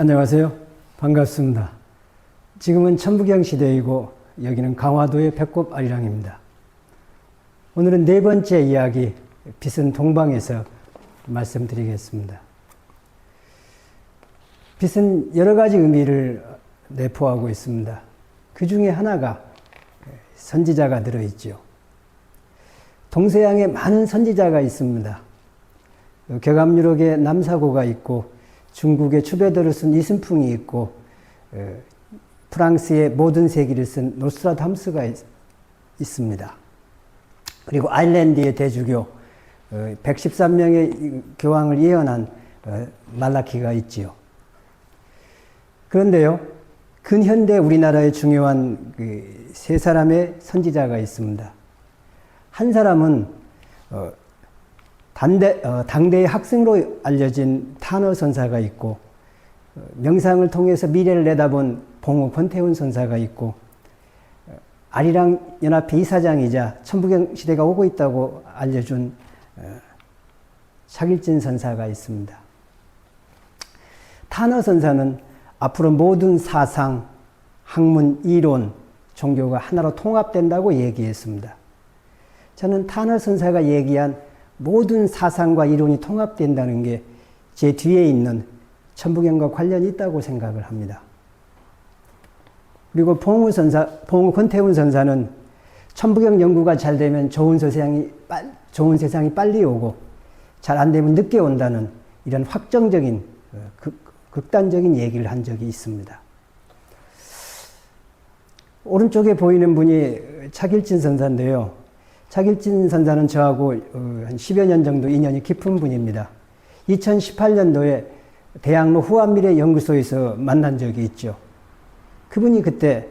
안녕하세요. 반갑습니다. 지금은 천부경 시대이고 여기는 강화도의 배꼽 아리랑입니다. 오늘은 네 번째 이야기 빛은 동방에서 말씀드리겠습니다. 빛은 여러 가지 의미를 내포하고 있습니다. 그 중에 하나가 선지자가 들어있죠. 동서양에 많은 선지자가 있습니다. 격암유록의 남사고가 있고 중국의 추베더를 쓴 이순풍이 있고 프랑스의 모든 세기를 쓴 노스트라담스가 있습니다. 그리고 아일랜드의 대주교 113명의 교황을 예언한 말라키가 있지요. 그런데요, 근현대 우리나라의 중요한 세 사람의 선지자가 있습니다. 한 사람은 당대의 학생으로 알려진 타너 선사가 있고, 명상을 통해서 미래를 내다본 봉우 권태훈 선사가 있고, 아리랑 연합회 이사장이자 천부경 시대가 오고 있다고 알려준 차길진 선사가 있습니다. 타너 선사는 앞으로 모든 사상, 학문, 이론, 종교가 하나로 통합된다고 얘기했습니다. 저는 타너 선사가 얘기한 모든 사상과 이론이 통합된다는 게 제 뒤에 있는 천부경과 관련이 있다고 생각을 합니다. 그리고 봉우 권태훈 선사는 천부경 연구가 잘 되면 좋은 세상이 빨리 오고 잘 안 되면 늦게 온다는 이런 확정적인 극단적인 얘기를 한 적이 있습니다. 오른쪽에 보이는 분이 차길진 선사인데요. 차길진 선사는 저하고 한 10여 년 정도 인연이 깊은 분입니다. 2018년도에 대학로 후한미래연구소에서 만난 적이 있죠. 그분이 그때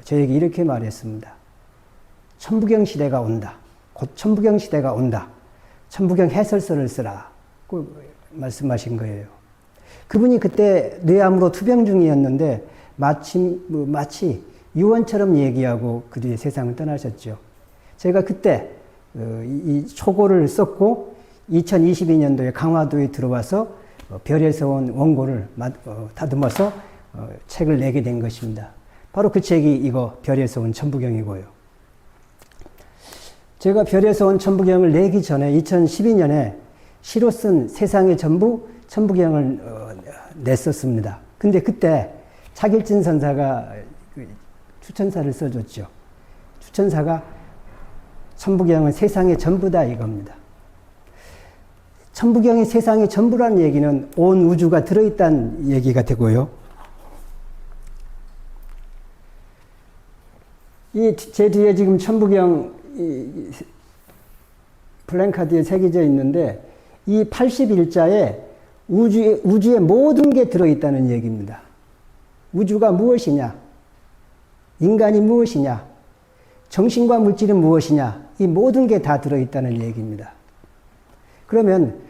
저에게 이렇게 말했습니다. 천부경 시대가 온다. 곧 천부경 시대가 온다. 천부경 해설서를 쓰라고 말씀하신 거예요. 그분이 그때 뇌암으로 투병 중이었는데 마치 유언처럼 얘기하고 그 뒤에 세상을 떠나셨죠. 제가 그때 이 초고를 썼고 2022년도에 강화도에 들어와서 별에서 온 원고를 다듬어서 책을 내게 된 것입니다. 바로 그 책이 이거 별에서 온 천부경이고요. 제가 별에서 온 천부경을 내기 전에 2012년에 시로 쓴 세상의 전부 천부경을 냈었습니다. 근데 그때 차길진 선사가 추천사를 써줬죠. 추천사가 천부경은 세상의 전부다 이겁니다. 천부경이 세상의 전부라는 얘기는 온 우주가 들어있다는 얘기가 되고요. 제 뒤에 지금 천부경 플랜카드에 새겨져 있는데 이 81자에 우주의 모든 게 들어있다는 얘기입니다. 우주가 무엇이냐? 인간이 무엇이냐? 정신과 물질은 무엇이냐? 이 모든 게 다 들어있다는 얘기입니다. 그러면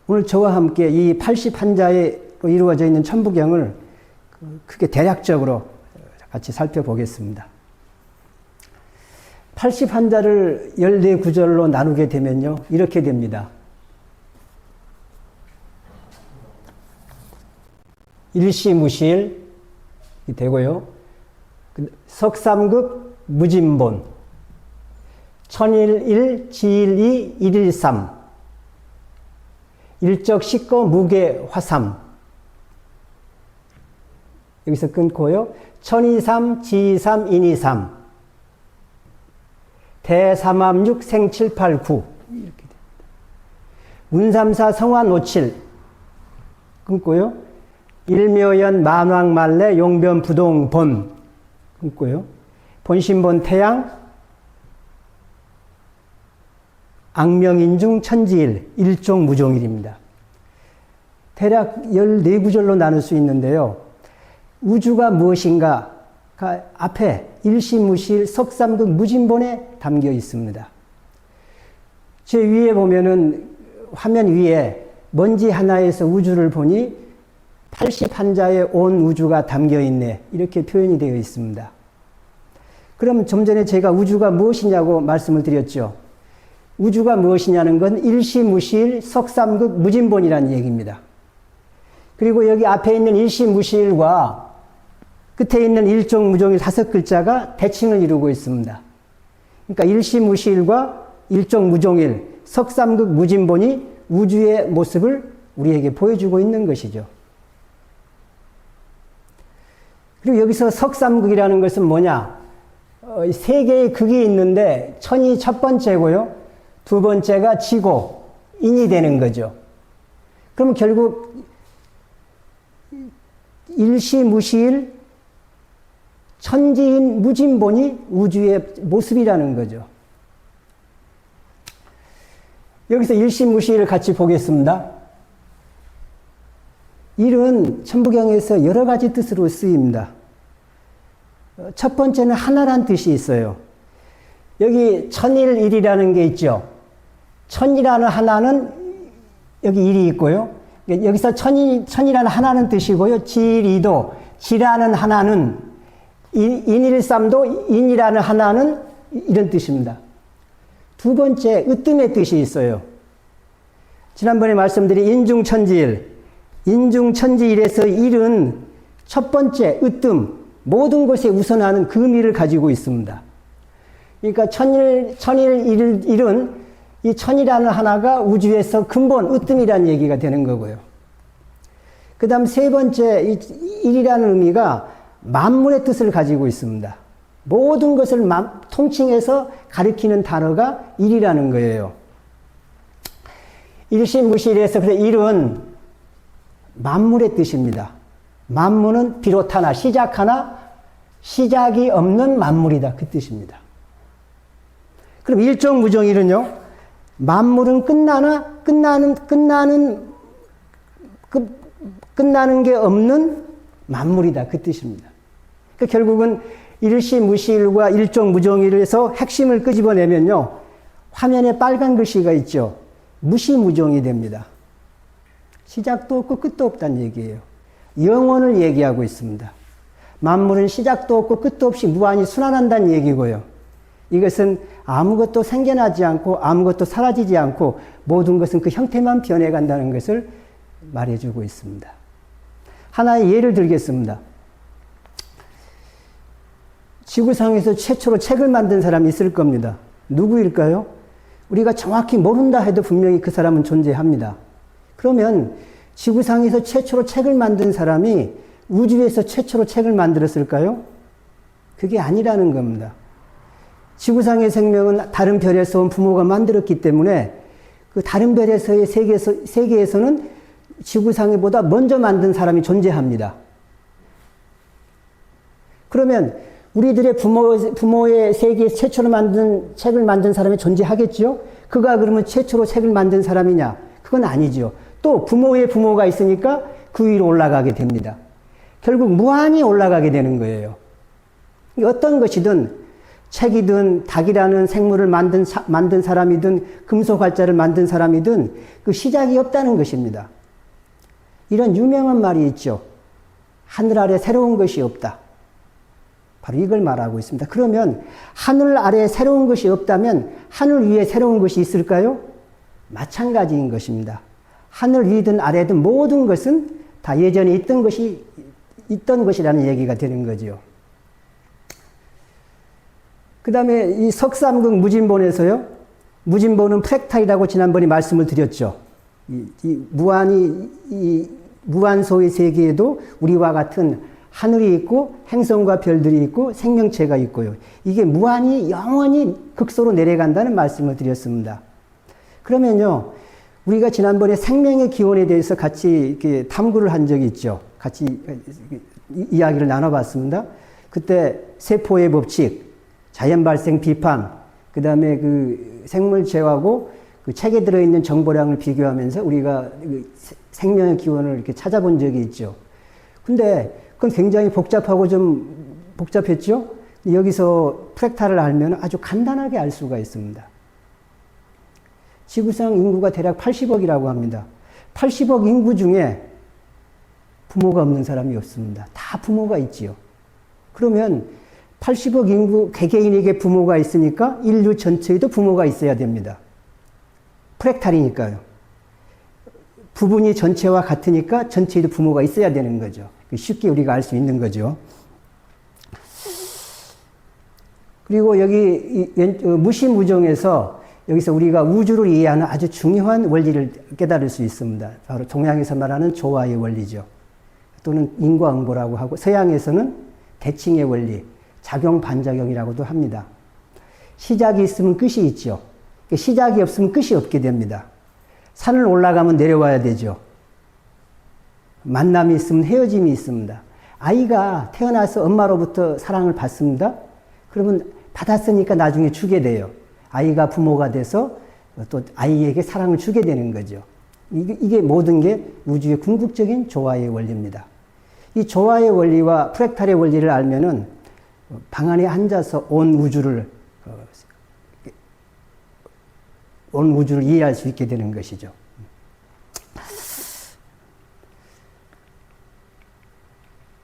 오늘 저와 함께 이 81자로 이루어져 있는 천부경을 크게 대략적으로 같이 살펴보겠습니다. 81자를 14구절로 나누게 되면요, 이렇게 됩니다. 일시무실 되고요. 석삼극 무진본, 천일일 지일이 일일삼, 일적식거 무게 화삼, 여기서 끊고요. 천이삼 지이삼 인이삼, 대삼암육 생칠팔구 이렇게 됩니다. 운삼사 성화노칠 끊고요. 일묘연 만왕말래 용변부동본 끊고요. 본신본 태양 악명인중 천지일 일종무종일입니다. 대략 14구절로 나눌 수 있는데요. 우주가 무엇인가가 앞에 일시무실 석삼극 무진본에 담겨 있습니다. 제 위에 보면은 화면 위에 먼지 하나에서 우주를 보니 81자의 온 우주가 담겨 있네 이렇게 표현이 되어 있습니다. 그럼 좀 전에 제가 우주가 무엇이냐고 말씀을 드렸죠. 우주가 무엇이냐는 건 일시무실 석삼극 무진본이라는 얘기입니다. 그리고 여기 앞에 있는 일시무시일과 끝에 있는 일종무종일 5글자가 대칭을 이루고 있습니다. 그러니까 일시무시일과 일종무종일, 석삼극 무진본이 우주의 모습을 우리에게 보여주고 있는 것이죠. 그리고 여기서 석삼극이라는 것은 뭐냐? 세 개의 극이 있는데 천이 첫 번째고요. 두 번째가 지고 인이 되는 거죠. 그럼 결국 일시무시일 천지인 무진본이 우주의 모습이라는 거죠. 여기서 일시무시일을 같이 보겠습니다. 일은 천부경에서 여러 가지 뜻으로 쓰입니다. 첫 번째는 하나란 뜻이 있어요. 여기 천일일이라는 게 있죠. 천이라는 하나는 여기 일이 있고요. 여기서 천이라는 하나는 뜻이고요. 지리도, 지라는 하나는 인일삼도 인이라는 하나는 이런 뜻입니다. 두 번째, 으뜸의 뜻이 있어요. 지난번에 말씀드린 인중천지일, 인중천지일에서 일은 첫 번째 으뜸, 모든 것에 우선하는 그 의미를 가지고 있습니다. 그러니까 천일일은 이 천이라는 하나가 우주에서 근본 으뜸이라는 얘기가 되는 거고요. 그 다음 세 번째, 이 일이라는 의미가 만물의 뜻을 가지고 있습니다. 모든 것을 통칭해서 가리키는 단어가 일이라는 거예요. 일시무시일에서 그래서 일은 만물의 뜻입니다. 만물은 비롯하나 시작하나 시작이 없는 만물이다. 그 뜻입니다. 그럼 일종무종일은요. 만물은 끝나나 끝나는 게 없는 만물이다. 그 뜻입니다. 그러니까 결국은 일시무시일과 일종무종일에서 핵심을 끄집어내면요. 화면에 빨간 글씨가 있죠. 무시무종이 됩니다. 시작도 없고 끝도 없다는 얘기예요. 영원을 얘기하고 있습니다. 만물은 시작도 없고 끝도 없이 무한히 순환한다는 얘기고요. 이것은 아무것도 생겨나지 않고 아무것도 사라지지 않고 모든 것은 그 형태만 변해간다는 것을 말해주고 있습니다. 하나의 예를 들겠습니다. 지구상에서 최초로 책을 만든 사람이 있을 겁니다. 누구일까요? 우리가 정확히 모른다 해도 분명히 그 사람은 존재합니다. 그러면 지구상에서 최초로 책을 만든 사람이 우주에서 최초로 책을 만들었을까요? 그게 아니라는 겁니다. 지구상의 생명은 다른 별에서 온 부모가 만들었기 때문에 그 다른 별에서의 세계에서는 지구상에보다 먼저 만든 사람이 존재합니다. 그러면 우리들의 부모의 세계에서 최초로 만든 책을 만든 사람이 존재하겠죠? 그가 그러면 최초로 책을 만든 사람이냐? 그건 아니죠. 또 부모의 부모가 있으니까 그 위로 올라가게 됩니다. 결국 무한히 올라가게 되는 거예요. 어떤 것이든 책이든 닭이라는 생물을 만든 사람이든 금속 활자를 만든 사람이든 그 시작이 없다는 것입니다. 이런 유명한 말이 있죠. 하늘 아래 새로운 것이 없다. 바로 이걸 말하고 있습니다. 그러면 하늘 아래 새로운 것이 없다면 하늘 위에 새로운 것이 있을까요? 마찬가지인 것입니다. 하늘 위든 아래든 모든 것은 다 예전에 있던 것이라는 얘기가 되는 거죠. 그 다음에 이 석삼극 무진본에서요. 무진본은 프랙탈이라고 지난번에 말씀을 드렸죠. 무한소의 세계에도 우리와 같은 하늘이 있고 행성과 별들이 있고 생명체가 있고요. 이게 무한히 영원히 극소로 내려간다는 말씀을 드렸습니다. 그러면요. 우리가 지난번에 생명의 기원에 대해서 같이 이렇게 탐구를 한 적이 있죠. 같이 이야기를 나눠봤습니다. 그때 세포의 법칙, 자연 발생 비판, 그 다음에 그 생물체하고 그 책에 들어있는 정보량을 비교하면서 우리가 생명의 기원을 이렇게 찾아본 적이 있죠. 근데 그건 굉장히 복잡하고 좀 복잡했죠? 여기서 프랙탈을 알면 아주 간단하게 알 수가 있습니다. 지구상 인구가 대략 80억이라고 합니다. 80억 인구 중에 부모가 없는 사람이 없습니다. 다 부모가 있지요. 그러면 80억 인구 개개인에게 부모가 있으니까 인류 전체에도 부모가 있어야 됩니다. 프랙탈이니까요. 부분이 전체와 같으니까 전체에도 부모가 있어야 되는 거죠. 쉽게 우리가 알 수 있는 거죠. 그리고 여기 무시무정에서 여기서 우리가 우주를 이해하는 아주 중요한 원리를 깨달을 수 있습니다. 바로 동양에서 말하는 조화의 원리죠. 또는 인과응보라고 하고 서양에서는 대칭의 원리, 작용 반작용이라고도 합니다. 시작이 있으면 끝이 있죠. 시작이 없으면 끝이 없게 됩니다. 산을 올라가면 내려와야 되죠. 만남이 있으면 헤어짐이 있습니다. 아이가 태어나서 엄마로부터 사랑을 받습니다. 그러면 받았으니까 나중에 주게 돼요. 아이가 부모가 돼서 또 아이에게 사랑을 주게 되는 거죠. 이게 모든 게 우주의 궁극적인 조화의 원리입니다. 이 조화의 원리와 프랙탈의 원리를 알면은 방 안에 앉아서 온 우주를 이해할 수 있게 되는 것이죠.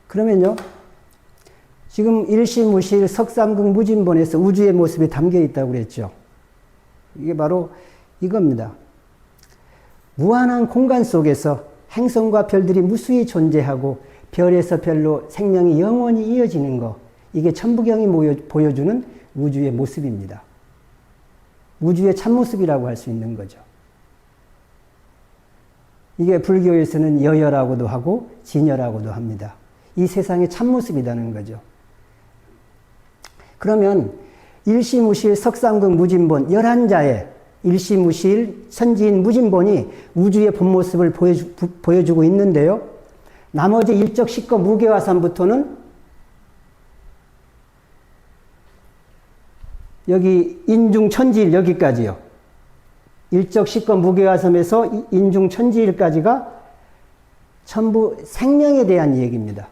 그러면요, 지금 일시무실 석삼극 무진본에서 우주의 모습이 담겨 있다고 그랬죠. 이게 바로 이겁니다. 무한한 공간 속에서 행성과 별들이 무수히 존재하고 별에서 별로 생명이 영원히 이어지는 것, 이게 천부경이 보여주는 우주의 모습입니다. 우주의 참모습이라고 할 수 있는 거죠. 이게 불교에서는 여여라고도 하고 진여라고도 합니다. 이 세상의 참모습이라는 거죠. 그러면 일시무실 석삼극 무진본 11자의 일시무실 선지인 무진본이 우주의 본모습을 보여주고 있는데요. 나머지 일적 식거 무게화삼부터는 여기 인중천지일 여기까지요. 일적 식거 무게화섬에서 인중천지일까지가 전부 생명에 대한 얘기입니다.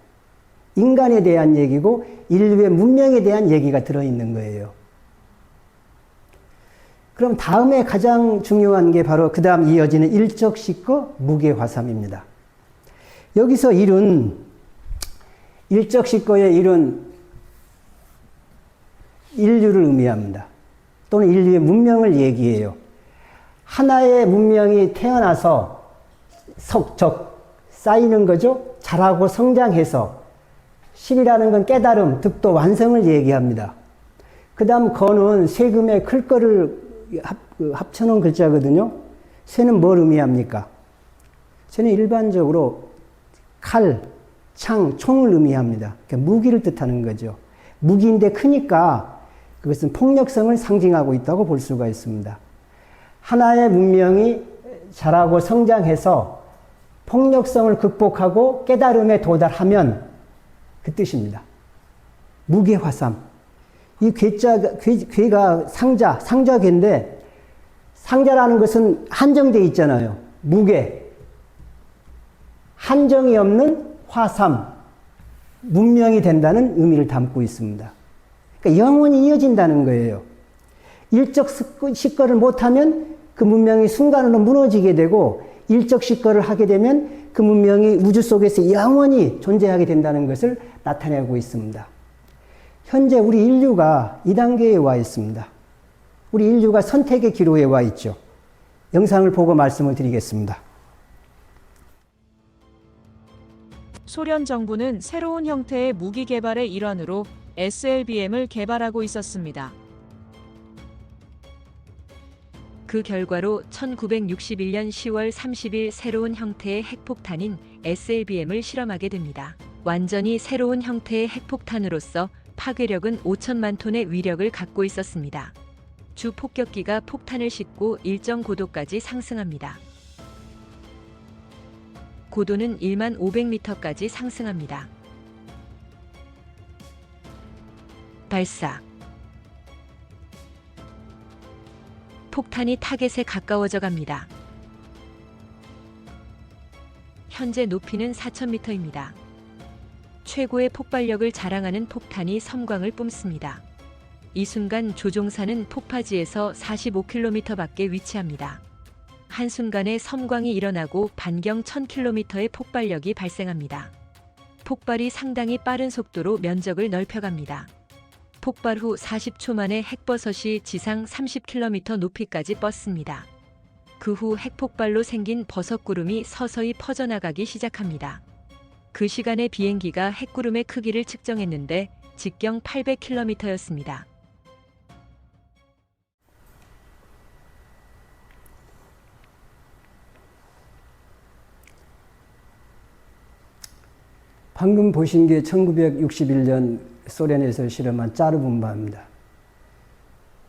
인간에 대한 얘기고 인류의 문명에 대한 얘기가 들어있는 거예요. 그럼 다음에 가장 중요한 게 바로 그 다음 이어지는 일적 식거 무게화삼입니다. 여기서 일은 일적 식거의 일은 인류를 의미합니다. 또는 인류의 문명을 얘기해요. 하나의 문명이 태어나서 쌓이는 거죠. 자라고 성장해서 실이라는 건 깨달음, 득도, 완성을 얘기합니다. 그 다음 거는 세금의 클 거를 합쳐놓은 글자거든요. 쇠는 뭘 의미합니까? 쇠는 일반적으로 칼, 창, 총을 의미합니다. 그러니까 무기를 뜻하는 거죠. 무기인데 크니까 그것은 폭력성을 상징하고 있다고 볼 수가 있습니다. 하나의 문명이 자라고 성장해서 폭력성을 극복하고 깨달음에 도달하면 그 뜻입니다. 무게화삼. 이 괴가 상자괴인데 상자라는 것은 한정되어 있잖아요. 무게. 한정이 없는 화삼. 문명이 된다는 의미를 담고 있습니다. 그러니까 영원히 이어진다는 거예요. 일적 식거를 못하면 그 문명이 순간으로 무너지게 되고 일적 식거를 하게 되면 그 문명이 우주 속에서 영원히 존재하게 된다는 것을 나타내고 있습니다. 현재 우리 인류가 이 단계에 와 있습니다. 우리 인류가 선택의 기로에 와 있죠. 영상을 보고 말씀을 드리겠습니다. 소련 정부는 새로운 형태의 무기 개발의 일환으로 SLBM을 개발하고 있었습니다. 그 결과로 1961년 10월 30일 새로운 형태의 핵폭탄인 SLBM을 실험하게 됩니다. 완전히 새로운 형태의 핵폭탄으로서 파괴력은 5천만 톤의 위력을 갖고 있었습니다. 주 폭격기가 폭탄을 싣고 일정 고도까지 상승합니다. 고도는 1만 500m까지 상승합니다. 발사. 폭탄이 타겟에 가까워져 갑니다. 현재 높이는 4,000m입니다. 최고의 폭발력을 자랑하는 폭탄이 섬광을 뿜습니다. 이 순간 조종사는 폭파지에서 45km 밖에 위치합니다. 한순간에 섬광이 일어나고 반경 1000km의 폭발력이 발생합니다. 폭발이 상당히 빠른 속도로 면적을 넓혀갑니다. 폭발 후 40초 만에 핵버섯이 지상 30km 높이까지 뻗습니다. 그 후 핵폭발로 생긴 버섯구름이 서서히 퍼져나가기 시작합니다. 그 시간에 비행기가 핵구름의 크기를 측정했는데 직경 800km였습니다. 방금 보신 게 1961년 소련에서 실험한 짜르분바입니다.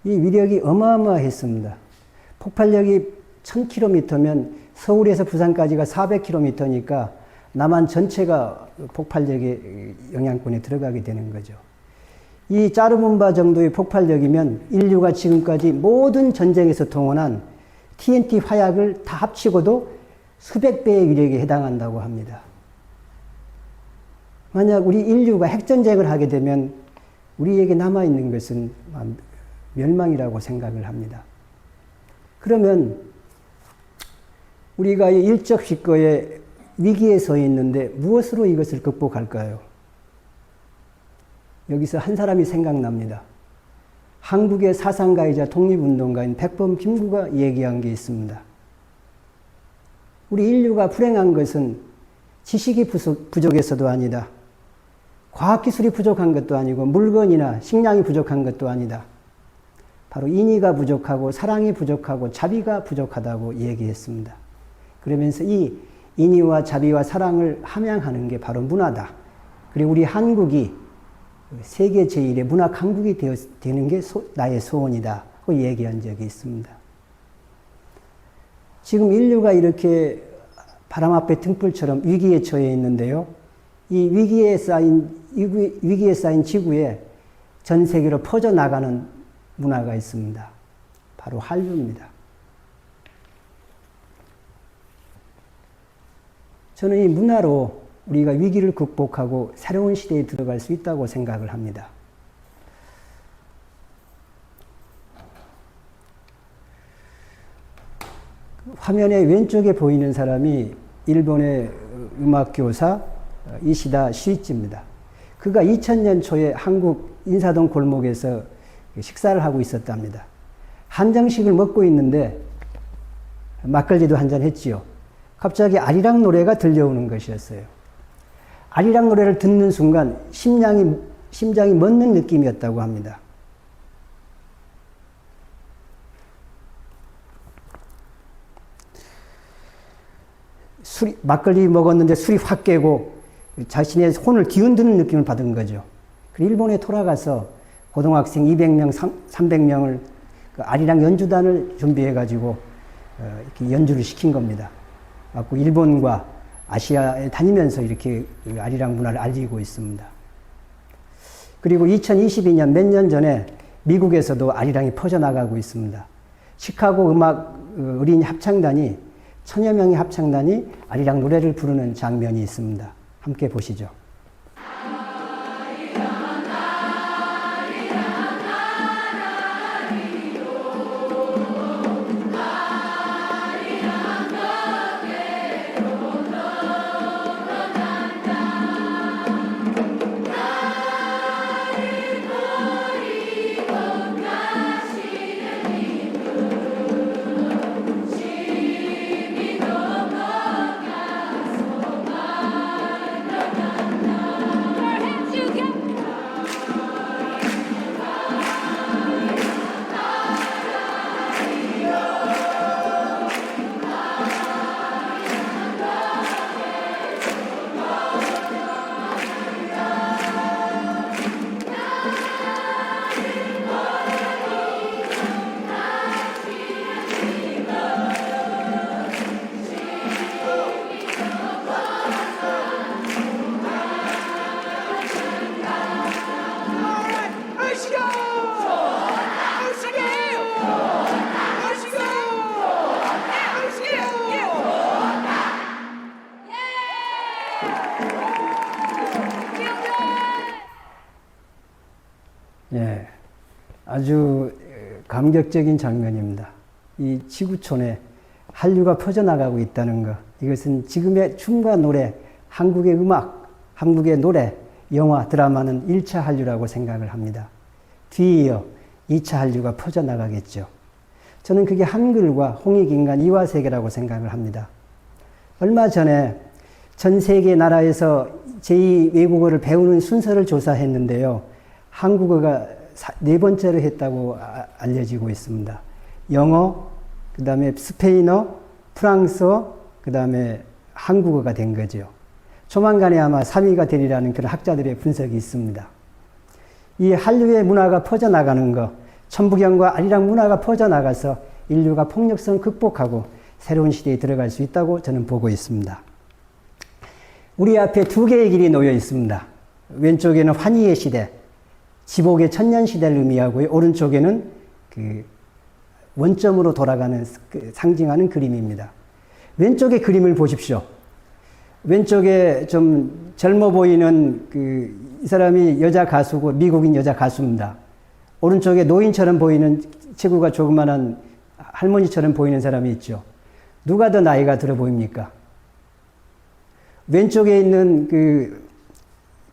이 위력이 어마어마했습니다. 폭발력이 1000km면 서울에서 부산까지가 400km니까 남한 전체가 폭발력의 영향권에 들어가게 되는 거죠. 이 짜르분바 정도의 폭발력이면 인류가 지금까지 모든 전쟁에서 동원한 TNT 화약을 다 합치고도 수백 배의 위력에 해당한다고 합니다. 만약 우리 인류가 핵전쟁을 하게 되면 우리에게 남아있는 것은 멸망이라고 생각을 합니다. 그러면 우리가 이 일적 시거에 위기에 서 있는데 무엇으로 이것을 극복할까요? 여기서 한 사람이 생각납니다. 한국의 사상가이자 독립운동가인 백범 김구가 얘기한 게 있습니다. 우리 인류가 불행한 것은 지식이 부족해서도 아니다. 과학기술이 부족한 것도 아니고 물건이나 식량이 부족한 것도 아니다. 바로 인의가 부족하고 사랑이 부족하고 자비가 부족하다고 얘기했습니다. 그러면서 이 인의와 자비와 사랑을 함양하는 게 바로 문화다. 그리고 우리 한국이 세계 제1의 문화 강국이 되는 게 나의 소원이다. 고 얘기한 적이 있습니다. 지금 인류가 이렇게 바람 앞에 등불처럼 위기에 처해 있는데요. 이 위기에 쌓인 지구에 전 세계로 퍼져나가는 문화가 있습니다. 바로 한류입니다. 저는 이 문화로 우리가 위기를 극복하고 새로운 시대에 들어갈 수 있다고 생각을 합니다. 화면에 왼쪽에 보이는 사람이 일본의 음악교사 이시다 슈이치입니다. 그가 2000년 초에 한국 인사동 골목에서 식사를 하고 있었답니다. 한정식을 먹고 있는데 막걸리도 한잔 했지요. 갑자기 아리랑 노래가 들려오는 것이었어요. 아리랑 노래를 듣는 순간 심장이 멎는 느낌이었다고 합니다. 막걸리 먹었는데 술이 확 깨고 자신의 혼을 뒤흔드는 느낌을 받은 거죠. 일본에 돌아가서 고등학생 200명, 300명을 아리랑 연주단을 준비해가지고 이렇게 연주를 시킨 겁니다. 일본과 아시아에 다니면서 이렇게 아리랑 문화를 알리고 있습니다. 그리고 2022년 몇 년 전에 미국에서도 아리랑이 퍼져나가고 있습니다. 시카고 음악 어린이 합창단이 1000여 명의 합창단이 아리랑 노래를 부르는 장면이 있습니다. 함께 보시죠. 예, 아주 감격적인 장면입니다. 이 지구촌에 한류가 퍼져나가고 있다는 것, 이것은 지금의 춤과 노래, 한국의 음악, 한국의 노래, 영화, 드라마는 1차 한류라고 생각을 합니다. 뒤이어 2차 한류가 퍼져나가겠죠. 저는 그게 한글과 홍익인간 이화세계라고 생각을 합니다. 얼마 전에 전 세계 나라에서 제2 외국어를 배우는 순서를 조사했는데요. 한국어가 네 번째로 했다고 알려지고 있습니다. 영어, 그 다음에 스페인어, 프랑스어, 그 다음에 한국어가 된 거죠. 조만간에 아마 3위가 되리라는 그런 학자들의 분석이 있습니다. 이 한류의 문화가 퍼져나가는 것, 천부경과 아리랑 문화가 퍼져나가서 인류가 폭력성을 극복하고 새로운 시대에 들어갈 수 있다고 저는 보고 있습니다. 우리 앞에 두 개의 길이 놓여 있습니다. 왼쪽에는 환희의 시대, 지복의 천년 시대를 의미하고요. 오른쪽에는 그 원점으로 돌아가는 상징하는 그림입니다. 왼쪽의 그림을 보십시오. 왼쪽에 좀 젊어 보이는 이 사람이 여자 가수고 미국인 여자 가수입니다. 오른쪽에 노인처럼 보이는 체구가 조그만한 할머니처럼 보이는 사람이 있죠. 누가 더 나이가 들어 보입니까? 왼쪽에 있는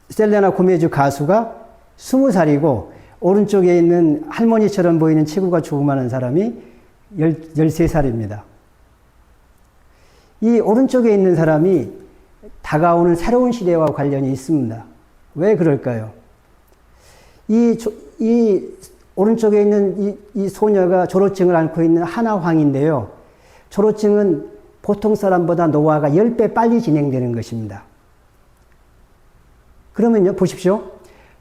셀레나 고메즈 가수가 20살이고 오른쪽에 있는 할머니처럼 보이는 체구가 조그마한 사람이 13살입니다. 이 오른쪽에 있는 사람이 다가오는 새로운 시대와 관련이 있습니다. 왜 그럴까요? 이 오른쪽에 있는 이 소녀가 졸호증을 앓고 있는 하나황인데요. 졸호증은 보통 사람보다 노화가 10배 빨리 진행되는 것입니다. 그러면요, 보십시오.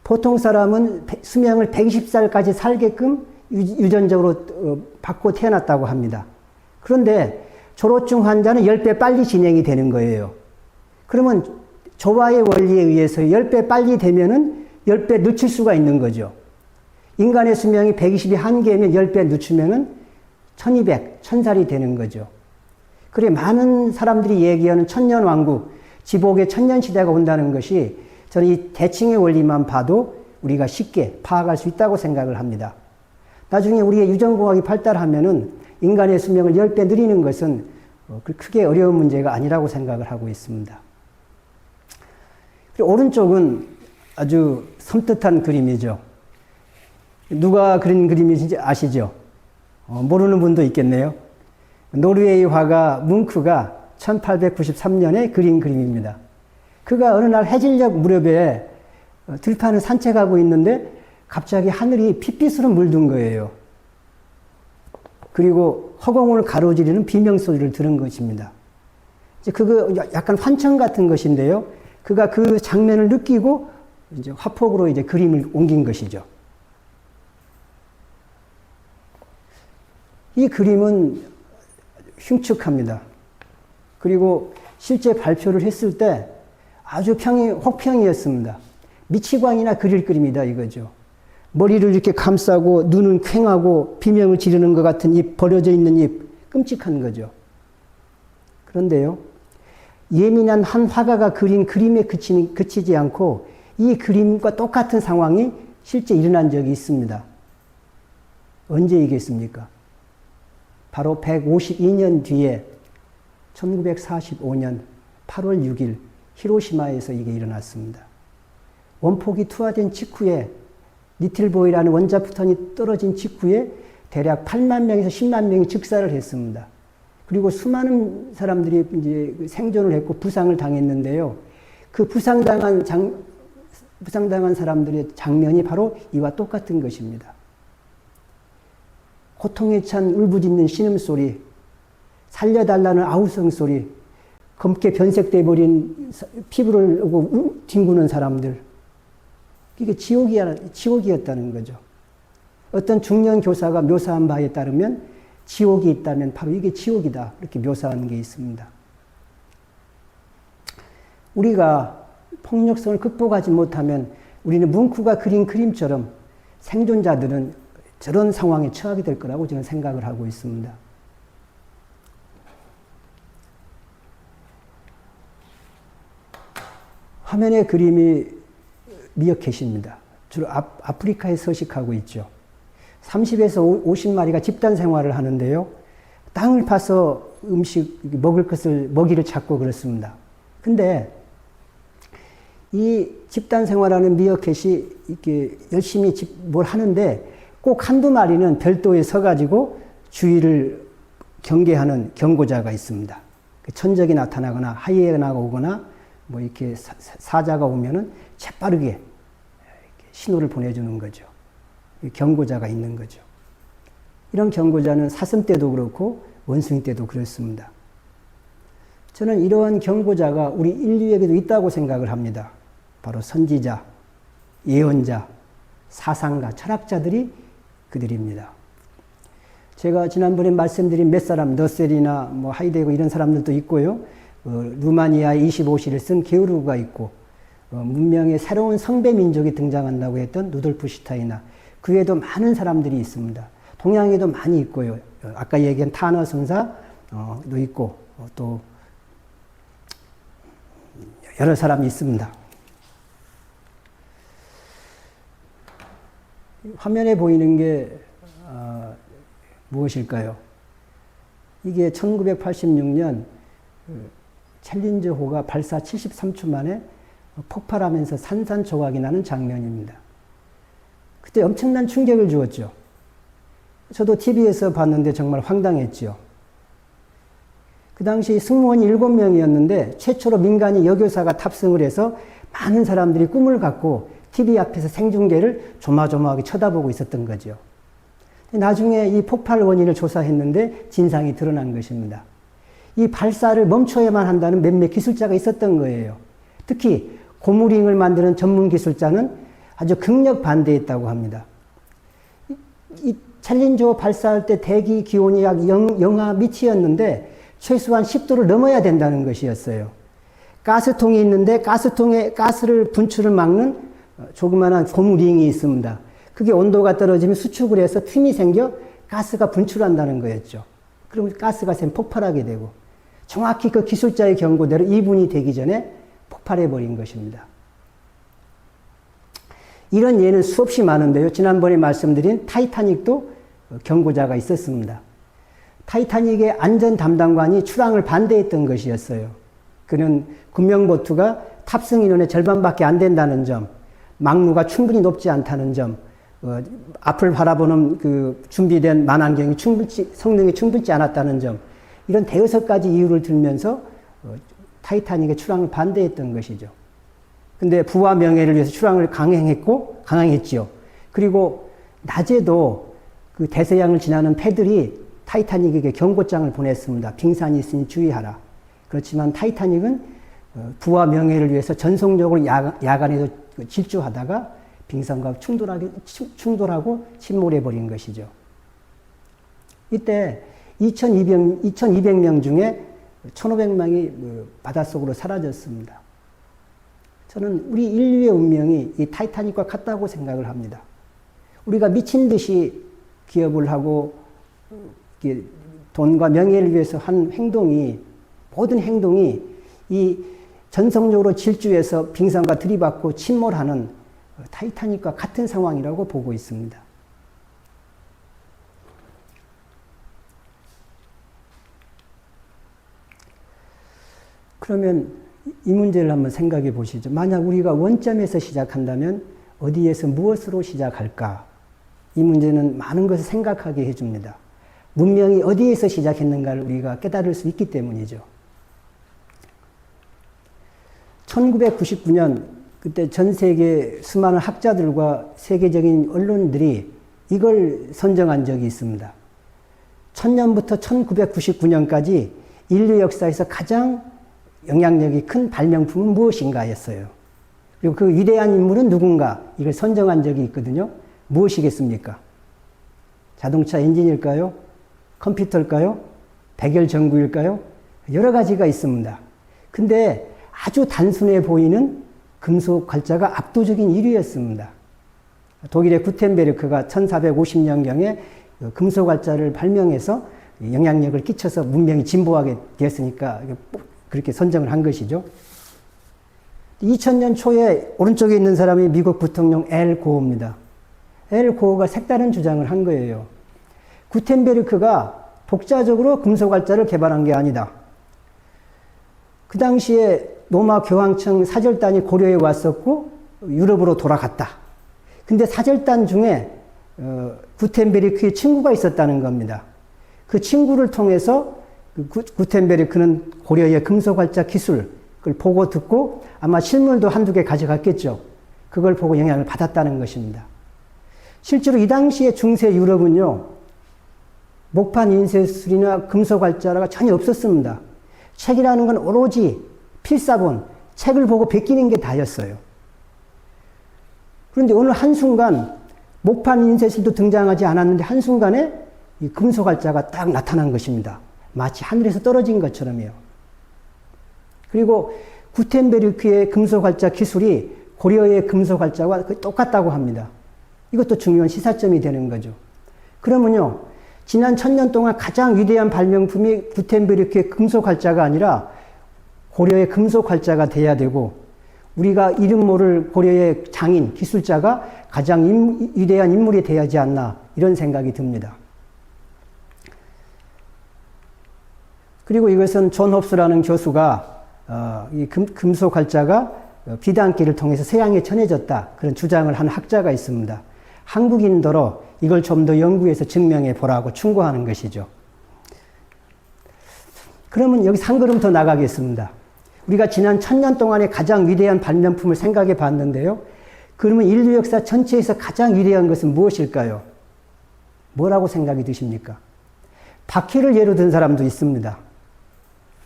보통 사람은 수명을 120살까지 살게끔 유전적으로 받고 태어났다고 합니다. 그런데 졸호증 환자는 10배 빨리 진행이 되는 거예요. 그러면 조화의 원리에 의해서 10배 빨리 되면은 10배 늦출 수가 있는 거죠. 인간의 수명이 120이 한계면 10배 늦추면은 1200, 1000살이 되는 거죠. 그래, 많은 사람들이 얘기하는 천년왕국, 지복의 천년시대가 온다는 것이 저는 이 대칭의 원리만 봐도 우리가 쉽게 파악할 수 있다고 생각을 합니다. 나중에 우리의 유전공학이 발달하면은 인간의 수명을 10배 늘리는 것은 크게 어려운 문제가 아니라고 생각을 하고 있습니다. 그리고 오른쪽은 아주 섬뜩한 그림이죠. 누가 그린 그림인지 아시죠? 모르는 분도 있겠네요. 노르웨이 화가 뭉크가 1893년에 그린 그림입니다. 그가 어느 날 해질녘 무렵에 들판을 산책하고 있는데 갑자기 하늘이 핏빛으로 물든 거예요. 그리고 허공을 가로지르는 비명소리를 들은 것입니다. 이제 그거 약간 환청 같은 것인데요. 그가 그 장면을 느끼고 이제 화폭으로 이제 그림을 옮긴 것이죠. 이 그림은 흉측합니다. 그리고 실제 발표를 했을 때 아주 혹평이었습니다. 미치광이나 그릴 그림이다 이거죠. 머리를 이렇게 감싸고 눈은 퀭하고 비명을 지르는 것 같은 입, 벌어져 있는 입, 끔찍한 거죠. 그런데요, 예민한 한 화가가 그린 그림에 그치지 않고 이 그림과 똑같은 상황이 실제 일어난 적이 있습니다. 언제이겠습니까? 바로 152년 뒤에 1945년 8월 6일 히로시마에서 이게 일어났습니다. 원폭이 투하된 직후에 니틀보이라는 원자폭탄이 떨어진 직후에 대략 8만 명에서 10만 명이 즉사를 했습니다. 그리고 수많은 사람들이 이제 생존을 했고 부상을 당했는데요. 그 부상당한 사람들의 장면이 바로 이와 똑같은 것입니다. 고통에 찬 울부짖는 신음소리, 살려달라는 아우성소리, 검게 변색돼 버린 피부를 뒹구는 사람들. 이게 지옥이었다는 거죠. 어떤 중년 교사가 묘사한 바에 따르면 지옥이 있다면 바로 이게 지옥이다. 이렇게 묘사하는 게 있습니다. 우리가 폭력성을 극복하지 못하면 우리는 뭉크가 그린 그림처럼 생존자들은 저런 상황에 처하게 될 거라고 저는 생각을 하고 있습니다. 화면의 그림이 미어캣입니다. 주로 아프리카에 서식하고 있죠. 30에서 50마리가 집단 생활을 하는데요. 땅을 파서 먹을 것을, 먹이를 찾고 그렇습니다. 근데 이 집단 생활하는 미어캣이 이렇게 열심히 뭘 하는데 꼭 한두 마리는 별도에 서가지고 주위를 경계하는 경고자가 있습니다. 천적이 나타나거나 하이에나가 오거나 뭐 이렇게 사자가 오면은 재빠르게 이렇게 신호를 보내주는 거죠. 경고자가 있는 거죠. 이런 경고자는 사슴 때도 그렇고 원숭이 때도 그렇습니다. 저는 이러한 경고자가 우리 인류에게도 있다고 생각을 합니다. 바로 선지자, 예언자, 사상가, 철학자들이 그들입니다. 제가 지난번에 말씀드린 몇 사람, 너셀이나 뭐 하이데거 이런 사람들도 있고요. 루마니아의 25시를 쓴 게오르가 있고, 문명의 새로운 성배 민족이 등장한다고 했던 누돌프 슈타이나, 그 외에도 많은 사람들이 있습니다. 동양에도 많이 있고요. 아까 얘기한 타너 선사도 있고, 또 여러 사람이 있습니다. 화면에 보이는 게 무엇일까요? 이게 1986년 챌린저호가 발사 73초 만에 폭발하면서 산산조각이 나는 장면입니다. 그때 엄청난 충격을 주었죠. 저도 TV에서 봤는데 정말 황당했죠. 그 당시 승무원이 7명이었는데 최초로 민간인 여교사가 탑승을 해서 많은 사람들이 꿈을 갖고 TV 앞에서 생중계를 조마조마하게 쳐다보고 있었던 거죠. 나중에 이 폭발 원인을 조사했는데 진상이 드러난 것입니다. 이 발사를 멈춰야만 한다는 몇몇 기술자가 있었던 거예요. 특히 고무링을 만드는 전문 기술자는 아주 극력 반대했다고 합니다. 이 챌린저 발사할 때 대기 기온이 약 영하 밑이었는데 최소한 10도를 넘어야 된다는 것이었어요. 가스통이 있는데 가스통에 가스를 분출을 막는 조그마한 고무링이 있습니다. 그게 온도가 떨어지면 수축을 해서 틈이 생겨 가스가 분출한다는 거였죠. 그러면 가스가 샘 폭발하게 되고 정확히 그 기술자의 경고대로 2분이 되기 전에 폭발해버린 것입니다. 이런 예는 수없이 많은데요. 지난번에 말씀드린 타이타닉도 경고자가 있었습니다. 타이타닉의 안전 담당관이 출항을 반대했던 것이었어요. 그는 구명보트가 탑승 인원의 절반밖에 안 된다는 점, 망루가 충분히 높지 않다는 점, 앞을 바라보는 그 준비된 만안경이 성능이 충분치 않았다는 점, 이런 대여섯 가지 이유를 들면서 타이타닉의 출항을 반대했던 것이죠. 근데 부와 명예를 위해서 출항을 강행했지요. 그리고 낮에도 그 대서양을 지나는 패들이 타이타닉에게 경고장을 보냈습니다. 빙산이 있으니 주의하라. 그렇지만 타이타닉은 부와 명예를 위해서 전속력으로 야간에도 질주하다가 빙산과 충돌하고 침몰해버린 것이죠. 이때 2200명 중에 1500명이 바닷속으로 사라졌습니다. 저는 우리 인류의 운명이 이 타이타닉과 같다고 생각을 합니다. 우리가 미친 듯이 기업을 하고 돈과 명예를 위해서 한 행동이, 모든 행동이 이 전속력으로 질주해서 빙산과 들이받고 침몰하는 타이타닉과 같은 상황이라고 보고 있습니다. 그러면 이 문제를 한번 생각해 보시죠. 만약 우리가 원점에서 시작한다면 어디에서 무엇으로 시작할까? 이 문제는 많은 것을 생각하게 해줍니다. 문명이 어디에서 시작했는가를 우리가 깨달을 수 있기 때문이죠. 1999년 그때 전 세계 수많은 학자들과 세계적인 언론들이 이걸 선정한 적이 있습니다. 1000년부터 1999년까지 인류 역사에서 가장 영향력이 큰 발명품은 무엇인가 였어요. 그리고 그 위대한 인물은 누군가, 이걸 선정한 적이 있거든요. 무엇이겠습니까? 자동차 엔진일까요? 컴퓨터일까요? 백열전구일까요? 여러 가지가 있습니다. 근데 아주 단순해 보이는 금속 관자가 압도적인 1위였습니다. 독일의 구텐베르크가 1450년경에 금속 관자를 발명해서 영향력을 끼쳐서 문명이 진보하게 되었으니까 그렇게 선정을 한 것이죠. 2000년 초에 오른쪽에 있는 사람이 미국 부통령 엘 고어입니다. 엘 고어가 색다른 주장을 한 거예요. 구텐베르크가 독자적으로 금속 관자를 개발한 게 아니다. 그 당시에 로마 교황청 사절단이 고려에 왔었고 유럽으로 돌아갔다. 근데 사절단 중에 구텐베르크의 친구가 있었다는 겁니다. 그 친구를 통해서 구텐베르크는 고려의 금속활자 기술을 보고 듣고 아마 실물도 한두 개 가져갔겠죠. 그걸 보고 영향을 받았다는 것입니다. 실제로 이 당시의 중세 유럽은요, 목판 인쇄술이나 금속활자가 전혀 없었습니다. 책이라는 건 오로지 필사본, 책을 보고 베끼는 게 다였어요. 그런데 오늘 한순간 목판 인쇄술도 등장하지 않았는데 한순간에 이 금속활자가 딱 나타난 것입니다. 마치 하늘에서 떨어진 것처럼요. 그리고 구텐베르크의 금속활자 기술이 고려의 금속활자와 똑같다고 합니다. 이것도 중요한 시사점이 되는 거죠. 그러면요, 지난 1000년 동안 가장 위대한 발명품이 구텐베르크의 금속활자가 아니라 고려의 금속활자가 돼야 되고, 우리가 이름 모를 고려의 장인, 기술자가 가장 위대한 인물이 돼야지 않나, 이런 생각이 듭니다. 그리고 이것은 존 홉스라는 교수가 이 금속활자가 비단기를 통해서 서양에 전해졌다, 그런 주장을 한 학자가 있습니다. 한국인더러 이걸 좀 더 연구해서 증명해 보라고 충고하는 것이죠. 그러면 여기서 한 걸음 더 나가겠습니다. 우리가 지난 1000년 동안의 가장 위대한 발명품을 생각해 봤는데요. 그러면 인류 역사 전체에서 가장 위대한 것은 무엇일까요? 뭐라고 생각이 드십니까? 바퀴를 예로 든 사람도 있습니다.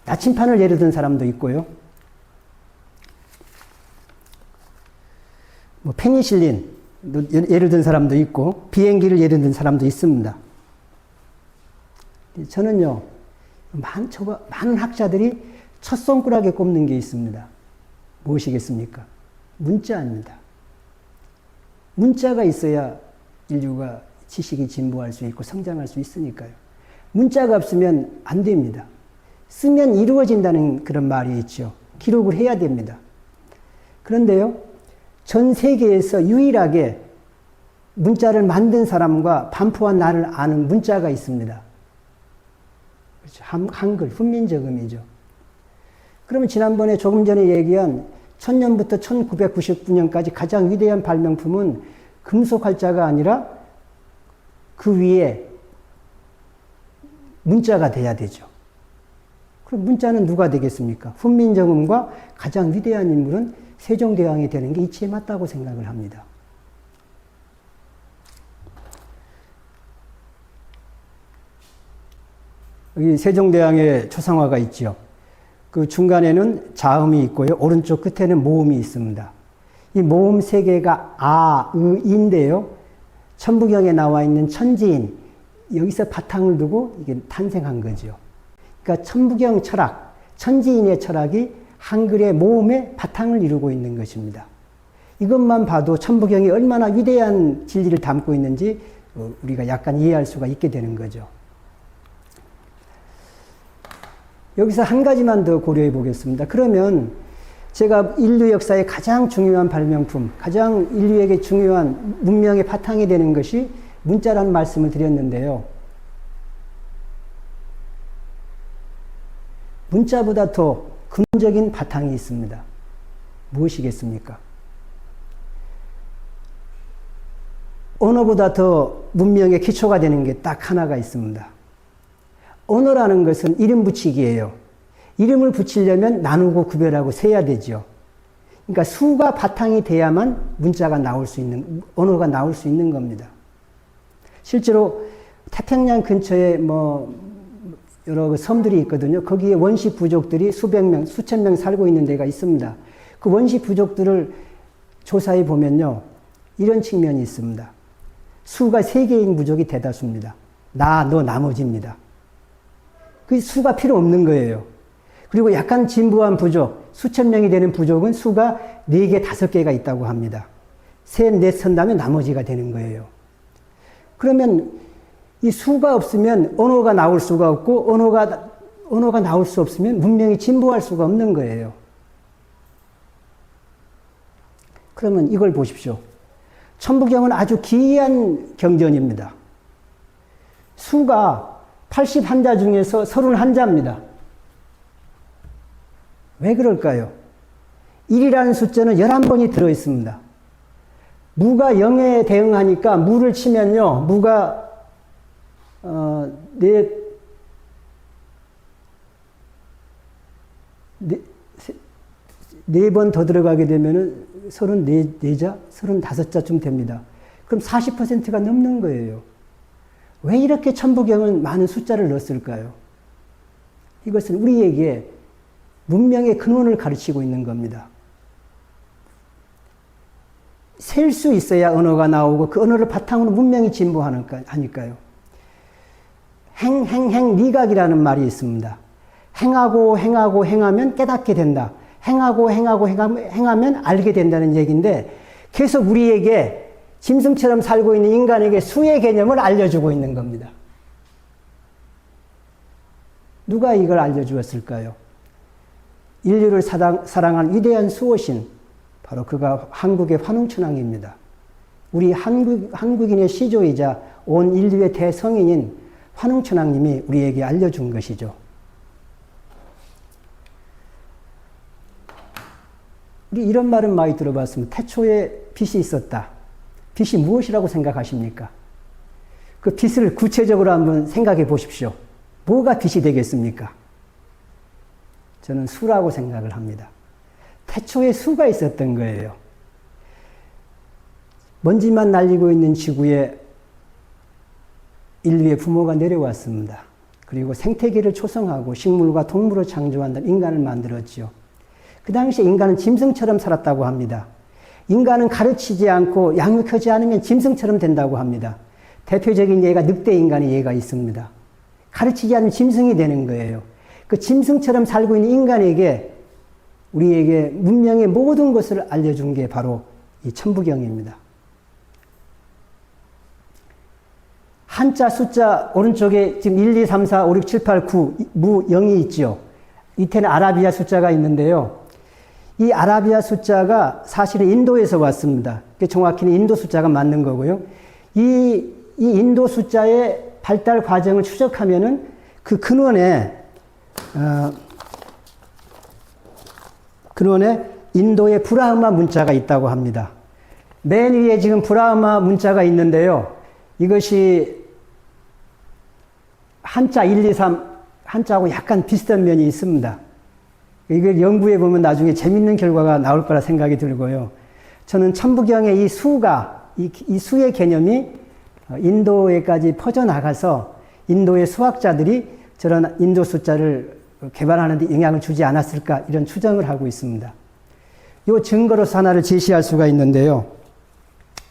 나침판을 예로 든 사람도 있고요. 페니실린 예를 든 사람도 있고, 비행기를 예를 든 사람도 있습니다. 저는요, 많은 학자들이 첫 손가락에 꼽는 게 있습니다. 무엇이겠습니까? 문자입니다. 문자가 있어야 인류가 지식이 진보할 수 있고 성장할 수 있으니까요. 문자가 없으면 안 됩니다. 쓰면 이루어진다는 그런 말이 있죠. 기록을 해야 됩니다. 그런데요, 전 세계에서 유일하게 문자를 만든 사람과 반포한 나를 아는 문자가 있습니다. 그렇죠. 한글, 훈민정음이죠. 그러면 지난번에 조금 전에 얘기한 1000년부터 1999년까지 가장 위대한 발명품은 금속활자가 아니라 그 위에 문자가 돼야 되죠. 그럼 문자는 누가 되겠습니까? 훈민정음과 가장 위대한 인물은 세종대왕이 되는 게 이치에 맞다고 생각을 합니다. 여기 세종대왕의 초상화가 있죠. 그 중간에는 자음이 있고요. 오른쪽 끝에는 모음이 있습니다. 이 모음 세 개가 아, 으, 인데요. 천부경에 나와 있는 천지인, 여기서 바탕을 두고 이게 탄생한 거죠. 그러니까 천부경 철학, 천지인의 철학이 한글의 모음의 바탕을 이루고 있는 것입니다. 이것만 봐도 천부경이 얼마나 위대한 진리를 담고 있는지 우리가 약간 이해할 수가 있게 되는 거죠. 여기서 한 가지만 더 고려해 보겠습니다. 그러면 제가 인류 역사의 가장 중요한 발명품, 가장 인류에게 중요한 문명의 바탕이 되는 것이 문자라는 말씀을 드렸는데요. 문자보다 더 근본적인 바탕이 있습니다. 무엇이겠습니까? 언어보다 더 문명의 기초가 되는 게 딱 하나가 있습니다. 언어라는 것은 이름 붙이기예요. 이름을 붙이려면 나누고 구별하고 세야 되죠. 그러니까 수가 바탕이 돼야만 문자가 나올 수 있는, 언어가 나올 수 있는 겁니다. 실제로 태평양 근처에 여러 섬들이 있거든요. 거기에 원시 부족들이 수백 명, 수천 명 살고 있는 데가 있습니다. 그 원시 부족들을 조사해 보면요, 이런 측면이 있습니다. 수가 3개인 부족이 대다수입니다. 나, 너, 나머지입니다. 그 수가 필요 없는 거예요. 그리고 약간 진부한 부족, 수천 명이 되는 부족은 수가 4개, 5개가 있다고 합니다. 셋, 넷 선다면 나머지가 되는 거예요. 그러면 이 수가 없으면 언어가 나올 수가 없고, 언어가 나올 수 없으면 문명이 진보할 수가 없는 거예요. 그러면 이걸 보십시오. 천부경은 아주 기이한 경전입니다. 수가 81자 중에서 31자입니다. 왜 그럴까요? 1이라는 숫자는 11번이 들어있습니다. 무가 0에 대응하니까 무를 치면요, 무가 네 번 더 들어가게 되면은 34자, 35자쯤 됩니다. 그럼 40%가 넘는 거예요. 왜 이렇게 천부경은 많은 숫자를 넣었을까요? 이것은 우리에게 문명의 근원을 가르치고 있는 겁니다. 셀 수 있어야 언어가 나오고 그 언어를 바탕으로 문명이 진보하니까요. 미각이라는 말이 있습니다. 행하면 깨닫게 된다. 행하면 알게 된다는 얘기인데 계속 우리에게 짐승처럼 살고 있는 인간에게 수의 개념을 알려주고 있는 겁니다. 누가 이걸 알려주었을까요? 인류를 사랑한 위대한 수호신, 바로 그가 한국의 환웅천왕입니다. 우리 한국인의 시조이자 온 인류의 대성인인 환웅천왕님이 우리에게 알려준 것이죠. 우리 이런 말은 많이 들어봤습니다. 태초에 빛이 있었다. 빛이 무엇이라고 생각하십니까? 그 빛을 구체적으로 한번 생각해 보십시오. 뭐가 빛이 되겠습니까? 저는 수라고 생각을 합니다. 태초에 수가 있었던 거예요. 먼지만 날리고 있는 지구에 인류의 부모가 내려왔습니다. 그리고 생태계를 초성하고 식물과 동물을 창조한다는 인간을 만들었지요. 그 당시에 인간은 짐승처럼 살았다고 합니다. 인간은 가르치지 않고 양육하지 않으면 짐승처럼 된다고 합니다. 대표적인 예가 늑대 인간의 예가 있습니다. 가르치지 않으면 짐승이 되는 거예요. 그 짐승처럼 살고 있는 인간에게 우리에게 문명의 모든 것을 알려준 게 바로 이 천부경입니다. 한자 숫자 오른쪽에 지금 1, 2, 3, 4, 5, 6, 7, 8, 9 무 0이 있죠. 밑에는 아라비아 숫자가 있는데요. 이 아라비아 숫자가 사실은 인도에서 왔습니다. 정확히는 인도 숫자가 맞는 거고요. 이 인도 숫자의 발달 과정을 추적하면은 그 근원에 인도의 브라흐마 문자가 있다고 합니다. 맨 위에 지금 브라흐마 문자가 있는데요. 이것이 한자 1, 2, 3 한자하고 약간 비슷한 면이 있습니다. 이걸 연구해 보면 나중에 재밌는 결과가 나올 거라 생각이 들고요. 저는 천부경의 이 수가, 이 수의 개념이 인도에까지 퍼져나가서 인도의 수학자들이 저런 인도 숫자를 개발하는 데 영향을 주지 않았을까 이런 추정을 하고 있습니다. 이 증거로서 하나를 제시할 수가 있는데요.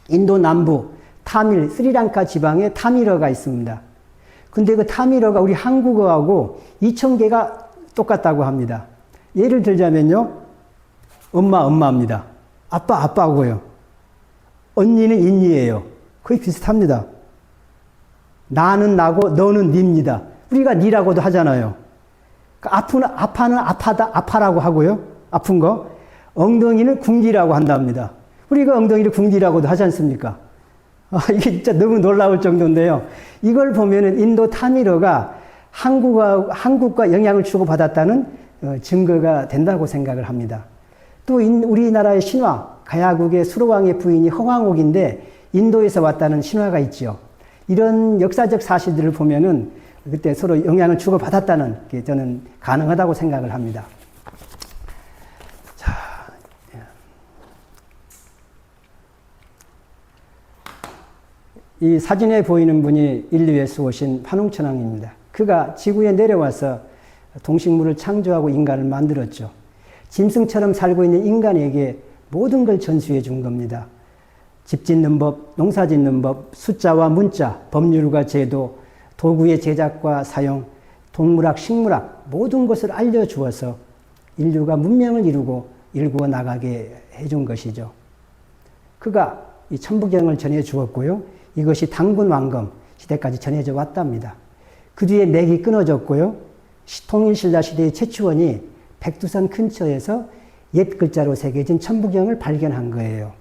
인도 남부 타밀, 스리랑카 지방에 타밀어가 있습니다. 근데 그 타밀어가 우리 한국어하고 2000개가 똑같다고 합니다. 예를 들자면요. 엄마입니다. 아빠고요. 언니는 인니예요. 거의 비슷합니다. 나는 나고 너는 닙니다. 우리가 니라고도 하잖아요. 아파는 아파라고 하고요. 아픈 거. 엉덩이는 궁디라고 한답니다. 우리가 엉덩이를 궁디라고도 하지 않습니까? 이게 진짜 너무 놀라울 정도인데요. 이걸 보면은 인도 타밀어가 한국과 영향을 주고받았다는 증거가 된다고 생각을 합니다. 또 우리나라의 신화, 가야국의 수로왕의 부인이 허황옥인데 인도에서 왔다는 신화가 있죠. 이런 역사적 사실들을 보면은 그때 서로 영향을 주고받았다는 게 저는 가능하다고 생각을 합니다. 자, 이 사진에 보이는 분이 인류의 수호신 환웅천왕입니다. 그가 지구에 내려와서 동식물을 창조하고 인간을 만들었죠. 짐승처럼 살고 있는 인간에게 모든 걸 전수해 준 겁니다. 집 짓는 법, 농사 짓는 법, 숫자와 문자, 법률과 제도, 도구의 제작과 사용, 동물학, 식물학 모든 것을 알려주어서 인류가 문명을 이루고 일구어 나가게 해준 것이죠. 그가 이 천부경을 전해주었고요. 이것이 당군 왕검 시대까지 전해져 왔답니다. 그 뒤에 맥이 끊어졌고요. 통일신라 시대의 최치원이 백두산 근처에서 옛 글자로 새겨진 천부경을 발견한 거예요.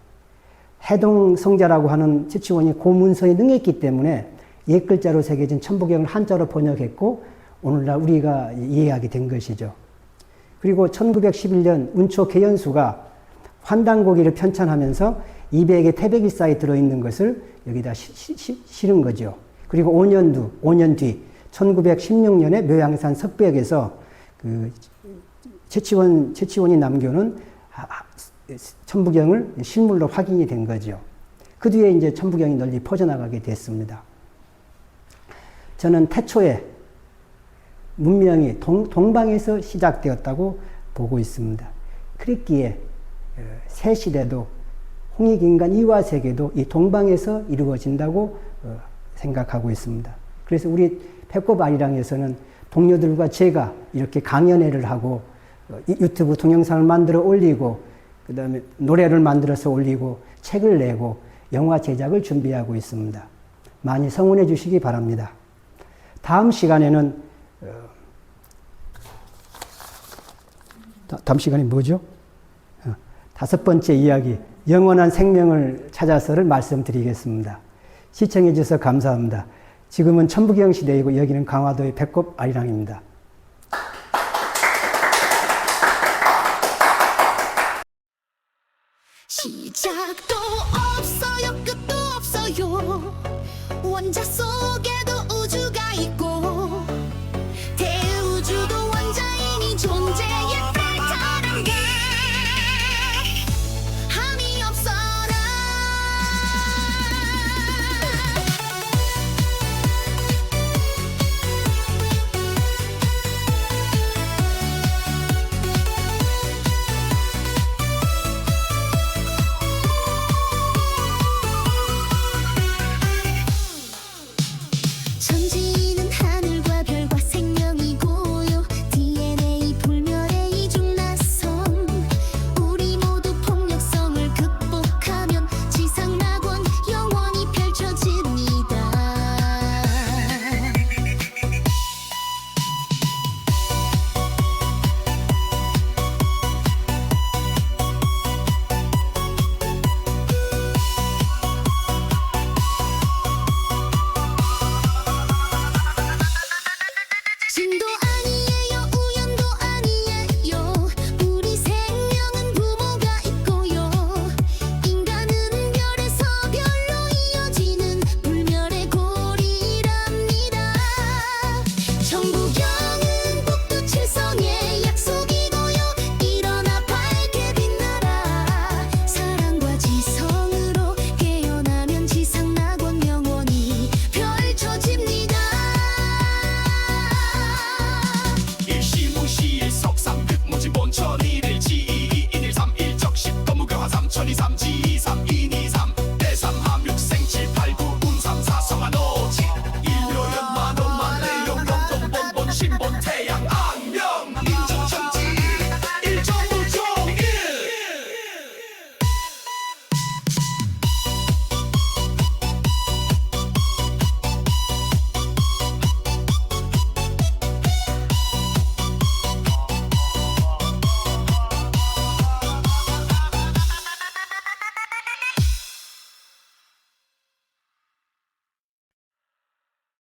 해동성자라고 하는 최치원이 고문서에 능했기 때문에 옛 글자로 새겨진 천부경을 한자로 번역했고 오늘날 우리가 이해하게 된 것이죠. 그리고 1911년 운초 개연수가 환단고기를 편찬하면서 200의 태백일사에 들어있는 것을 여기다 실은 거죠. 그리고 5년 뒤 1916년에 묘양산 석벽에서 그 최치원이 남겨놓은 천부경을 실물로 확인이 된 거죠. 그 뒤에 이제 천부경이 널리 퍼져나가게 됐습니다. 저는 태초에 문명이 동방에서 시작되었다고 보고 있습니다. 그랬기에 새 시대도 홍익인간 이화세계도 이 동방에서 이루어진다고 생각하고 있습니다. 그래서 우리 배꼽 아리랑에서는 동료들과 제가 이렇게 강연회를 하고 유튜브 동영상을 만들어 올리고 그 다음에 노래를 만들어서 올리고 책을 내고 영화 제작을 준비하고 있습니다. 많이 성원해 주시기 바랍니다. 다음 시간에는 다음 시간이 뭐죠? 5번째 이야기, 영원한 생명을 찾아서를 말씀드리겠습니다. 시청해 주셔서 감사합니다. 지금은 천부경 시대이고 여기는 강화도의 배꼽 아리랑입니다. 시작도 없어요 끝도 없어요 원자 속에도